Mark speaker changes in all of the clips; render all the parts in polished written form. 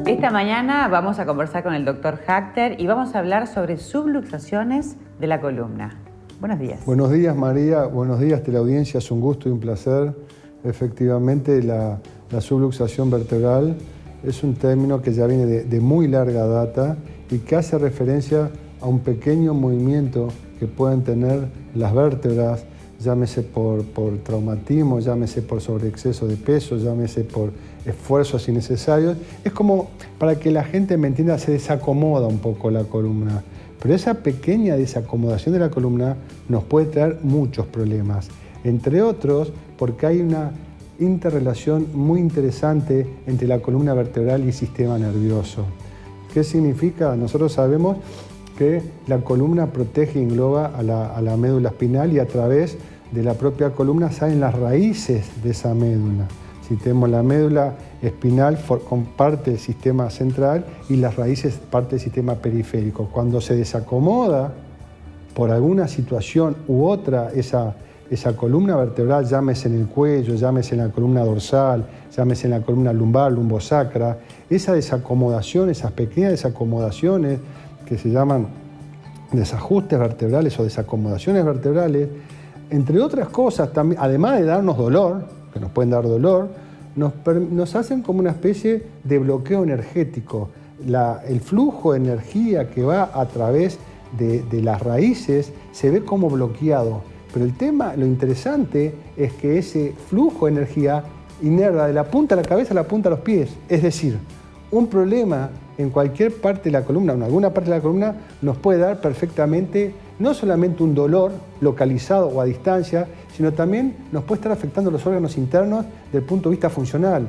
Speaker 1: Esta mañana vamos a conversar con el doctor Hachter y vamos a hablar sobre subluxaciones de la columna. Buenos días.
Speaker 2: Buenos días, María. Buenos días, teleaudiencia. Es un gusto y un placer. Efectivamente, la subluxación vertebral es un término que ya viene de muy larga data y que hace referencia a un pequeño movimiento que pueden tener las vértebras, llámese por traumatismo, llámese por sobreexceso de peso, llámese por esfuerzos innecesarios. Es como, para que la gente me entienda, se desacomoda un poco la columna. Pero esa pequeña desacomodación de la columna nos puede traer muchos problemas. Entre otros, porque hay una interrelación muy interesante entre la columna vertebral y el sistema nervioso. ¿Qué significa? Nosotros sabemos que la columna protege y engloba a la médula espinal y a través de la propia columna salen las raíces de esa médula. Si tenemos la médula espinal con parte del sistema central y las raíces parte del sistema periférico. Cuando se desacomoda por alguna situación u otra esa columna vertebral, llámese en el cuello, llámese en la columna dorsal, llámese en la columna lumbar, lumbosacra, esa desacomodación, esas pequeñas desacomodaciones que se llaman desajustes vertebrales o desacomodaciones vertebrales, entre otras cosas, también, además de darnos dolor, que nos pueden dar dolor, nos hacen como una especie de bloqueo energético. El flujo de energía que va a través de las raíces se ve como bloqueado. Pero el tema, lo interesante, es que ese flujo de energía inerva de la punta de la cabeza a la punta de los pies. Es decir, un problema en cualquier parte de la columna, en alguna parte de la columna, nos puede dar perfectamente no solamente un dolor localizado o a distancia, sino también nos puede estar afectando los órganos internos desde el punto de vista funcional.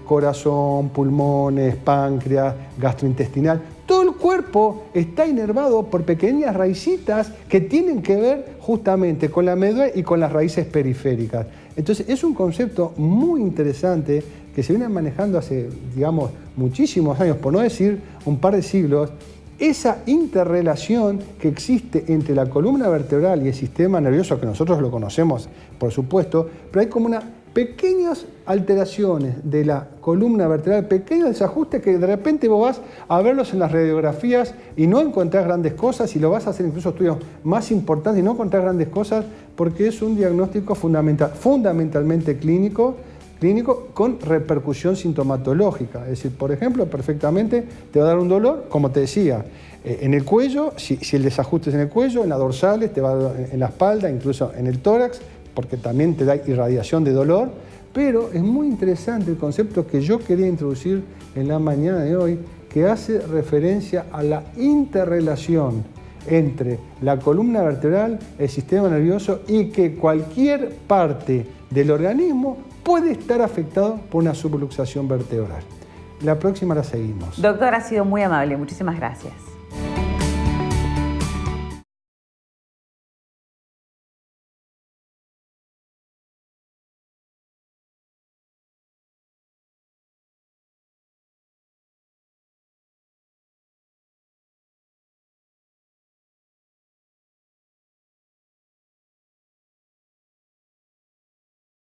Speaker 2: Corazón, pulmones, páncreas, gastrointestinal. Todo el cuerpo está inervado por pequeñas raicitas que tienen que ver justamente con la médula y con las raíces periféricas. Entonces es un concepto muy interesante que se viene manejando hace, digamos, muchísimos años, por no decir un par de siglos, esa interrelación que existe entre la columna vertebral y el sistema nervioso, que nosotros lo conocemos, por supuesto, pero hay como unas pequeñas alteraciones de la columna vertebral, pequeños desajustes que de repente vos vas a verlos en las radiografías y no encontrás grandes cosas, y lo vas a hacer incluso estudios más importantes y no encontrás grandes cosas, porque es un diagnóstico fundamentalmente clínico con repercusión sintomatológica. Es decir, por ejemplo, perfectamente te va a dar un dolor, como te decía, en el cuello, si el desajuste es en el cuello, en las dorsales, te va a dar en la espalda, incluso en el tórax, porque también te da irradiación de dolor. Pero es muy interesante el concepto que yo quería introducir en la mañana de hoy, que hace referencia a la interrelación entre la columna vertebral, el sistema nervioso, y que cualquier parte del organismo puede estar afectado por una subluxación vertebral. La próxima la seguimos.
Speaker 1: Doctor, ha sido muy amable. Muchísimas gracias.